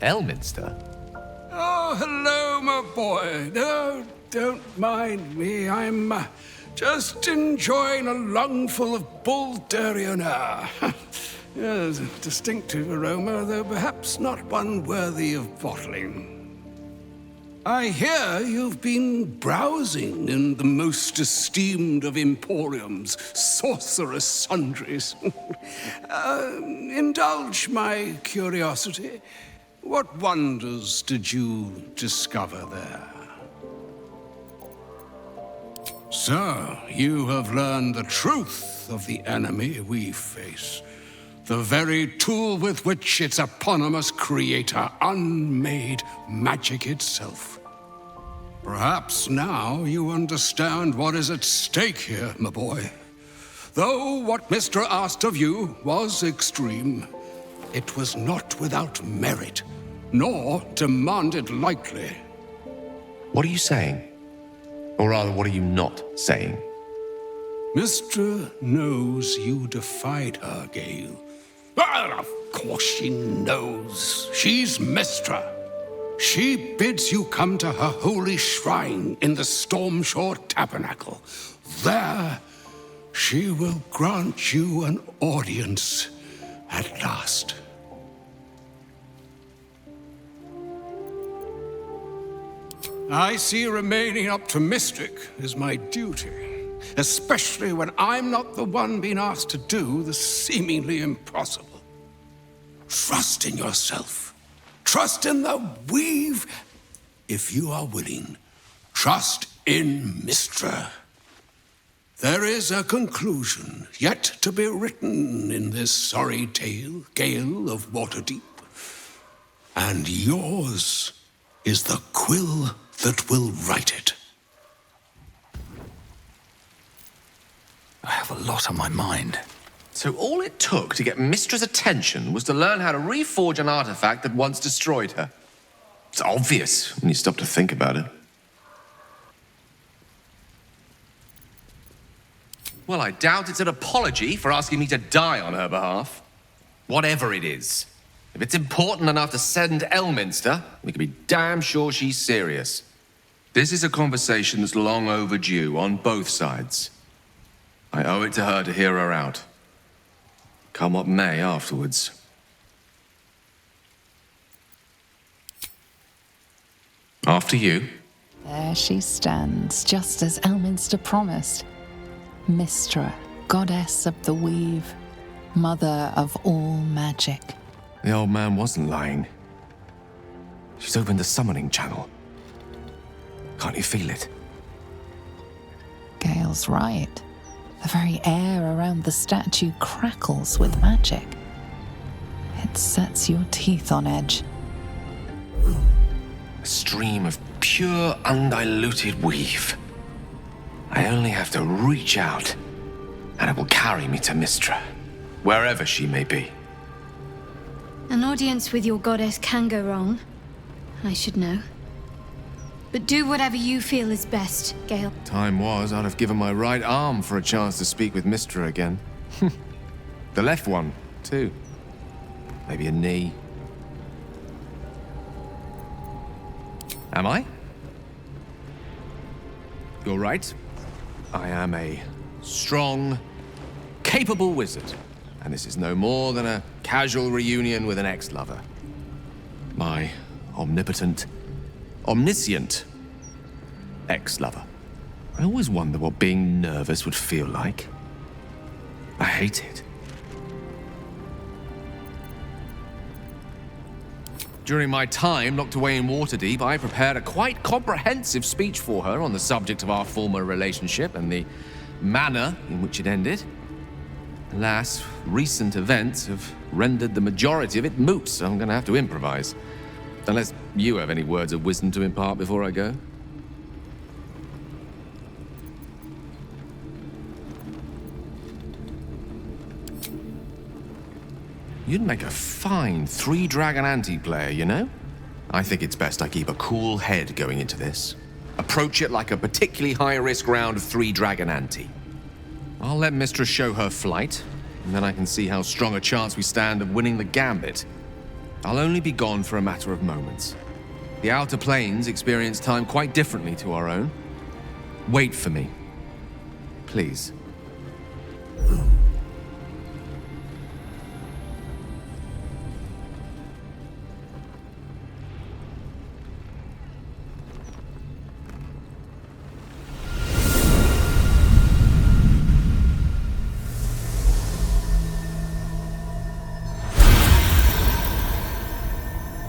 Elminster? Oh, hello, my boy. No, don't mind me. I'm just enjoying a lungful of Baldurian air. Yes, a distinctive aroma, though perhaps not one worthy of bottling. I hear you've been browsing in the most esteemed of emporiums, sorcerous sundries. Indulge my curiosity. What wonders did you discover there? So, you have learned the truth of the enemy we face. The very tool with which its eponymous creator unmade magic itself. Perhaps now you understand what is at stake here, my boy. Though what Mystra asked of you was extreme, it was not without merit, nor demanded lightly. What are you saying? Or rather, what are you not saying? Mystra knows you defied her, Gale. Well, of course she knows. She's Mystra. She bids you come to her holy shrine in the Stormshore Tabernacle. There, she will grant you an audience at last. I see remaining up to Mystic is my duty, especially when I'm not the one being asked to do the seemingly impossible. Trust in yourself. Trust in the weave, if you are willing. Trust in Mystra. There is a conclusion yet to be written in this sorry tale, Gale of Waterdeep. And yours is the quill that will write it. I have a lot on my mind. So all it took to get Mystra's attention was to learn how to reforge an artifact that once destroyed her. It's obvious when you stop to think about it. Well, I doubt it's an apology for asking me to die on her behalf. Whatever it is. If it's important enough to send Elminster, we can be damn sure she's serious. This is a conversation that's long overdue on both sides. I owe it to her to hear her out. Come what may afterwards. After you. There she stands, just as Elminster promised. Mystra, goddess of the weave, mother of all magic. The old man wasn't lying. She's opened the summoning channel. Can't you feel it? Gale's right. The very air around the statue crackles with magic. It sets your teeth on edge. A stream of pure, undiluted weave. I only have to reach out, and it will carry me to Mystra, wherever she may be. An audience with your goddess can go wrong. I should know. But do whatever you feel is best, Gale. Time was, I'd have given my right arm for a chance to speak with Mystra again. The left one, too. Maybe a knee. Am I? You're right. I am a strong, capable wizard. And this is no more than a casual reunion with an ex-lover. My omnipotent, omniscient ex-lover. I always wonder what being nervous would feel like. I hate it. During my time locked away in Waterdeep, I prepared a quite comprehensive speech for her on the subject of our former relationship and the manner in which it ended. Alas, recent events have rendered the majority of it moot, so I'm going to have to improvise. Unless you have any words of wisdom to impart before I go. You'd make a fine three-dragon anti-player, you know? I think it's best I keep a cool head going into this. Approach it like a particularly high-risk round of three-dragon ante. I'll let Mystra show her flight, and then I can see how strong a chance we stand of winning the gambit. I'll only be gone for a matter of moments. The Outer Planes experience time quite differently to our own. Wait for me. Please.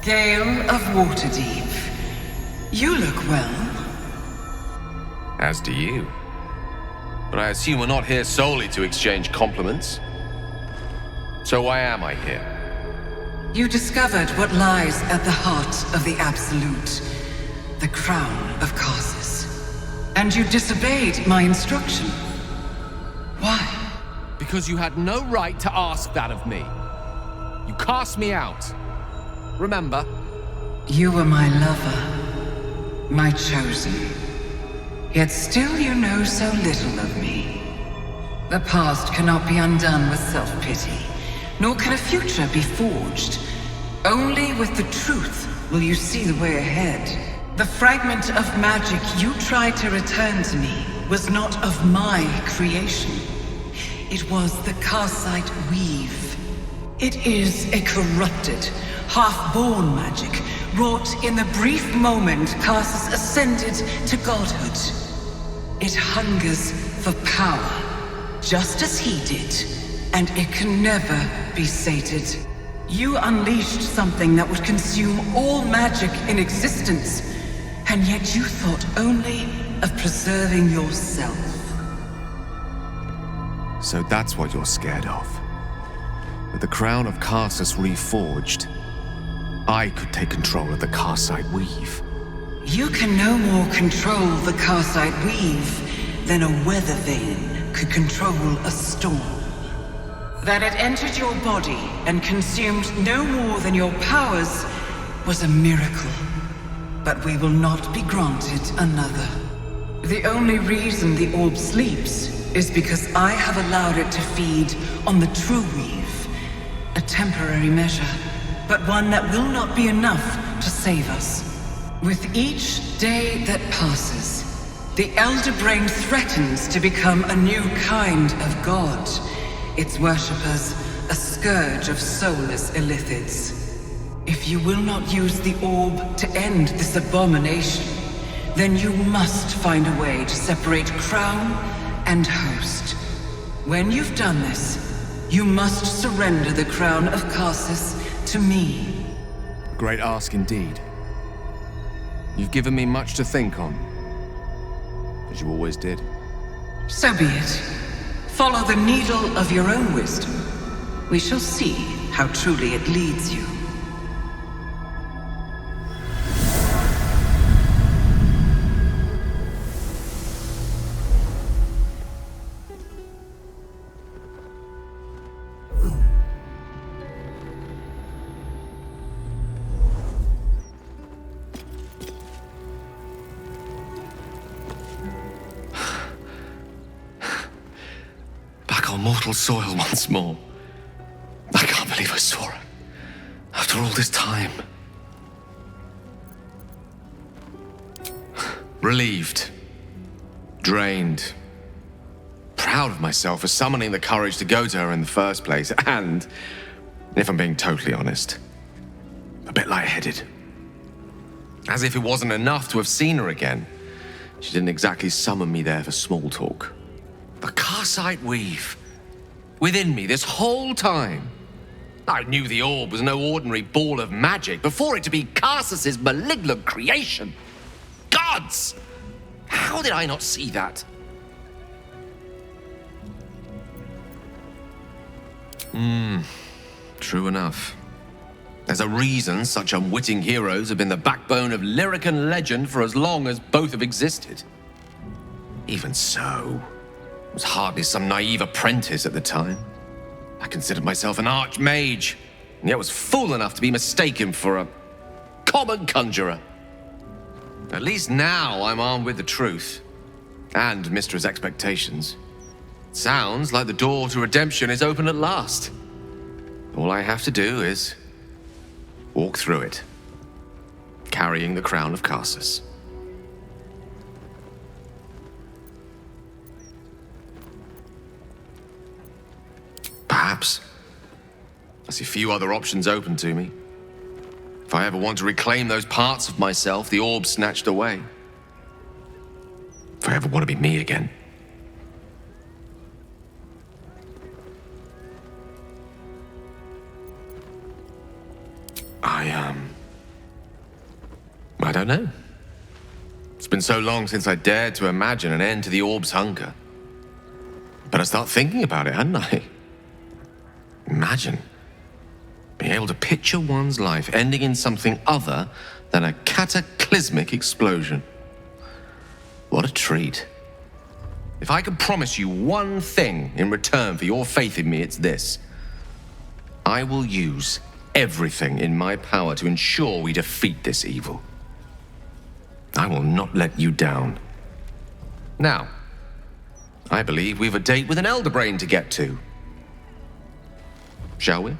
Gale of Waterdeep. You look well. As do you. But I assume we're not here solely to exchange compliments. So why am I here? You discovered what lies at the heart of the Absolute, the crown of Karsus. And you disobeyed my instruction. Why? Because you had no right to ask that of me. You cast me out. Remember? You were my lover, my chosen. Yet still you know so little of me. The past cannot be undone with self-pity, nor can a future be forged. Only with the truth will you see the way ahead. The fragment of magic you tried to return to me was not of my creation. It was the Karsite Weave. It is a corrupted, half-born magic, wrought in the brief moment Karsus ascended to godhood. It hungers for power, just as he did, and it can never be sated. You unleashed something that would consume all magic in existence, and yet you thought only of preserving yourself. So that's what you're scared of. With the crown of Karsus reforged, I could take control of the Karsite Weave. You can no more control the Karsite Weave than a weather vane could control a storm. That it entered your body and consumed no more than your powers was a miracle. But we will not be granted another. The only reason the orb sleeps is because I have allowed it to feed on the true weave. A temporary measure, but one that will not be enough to save us. With each day that passes, the Elder Brain threatens to become a new kind of god. Its worshippers, a scourge of soulless illithids. If you will not use the orb to end this abomination, then you must find a way to separate crown and host. When you've done this, you must surrender the crown of Karsus to me. A great ask indeed. You've given me much to think on, as you always did. So be it. Follow the needle of your own wisdom. We shall see how truly it leads you. Mortal soil once more. I can't believe I saw it. After all this time. Relieved. Drained. Proud of myself for summoning the courage to go to her in the first place. And, if I'm being totally honest, a bit lightheaded. As if it wasn't enough to have seen her again. She didn't exactly summon me there for small talk. The Karsite Weave. Within me this whole time. I knew the orb was no ordinary ball of magic before it to be Karsus's malignant creation. Gods! How did I not see that? True enough. There's a reason such unwitting heroes have been the backbone of lyric and legend for as long as both have existed. Even so, I was hardly some naive apprentice at the time. I considered myself an archmage, and yet was fool enough to be mistaken for a common conjurer. At least now I'm armed with the truth, and Mystra's expectations. Sounds like the door to redemption is open at last. All I have to do is walk through it, carrying the crown of Karsus. Perhaps I see few other options open to me. If I ever want to reclaim those parts of myself the orb snatched away. If I ever want to be me again. I don't know. It's been so long since I dared to imagine an end to the orb's hunger. But I start thinking about it, hadn't I? Imagine being able to picture one's life ending in something other than a cataclysmic explosion. What a treat. If I could promise you one thing in return for your faith in me, it's this. I will use everything in my power to ensure we defeat this evil. I will not let you down. Now, I believe we've a date with an Elder Brain to get to. Shall we?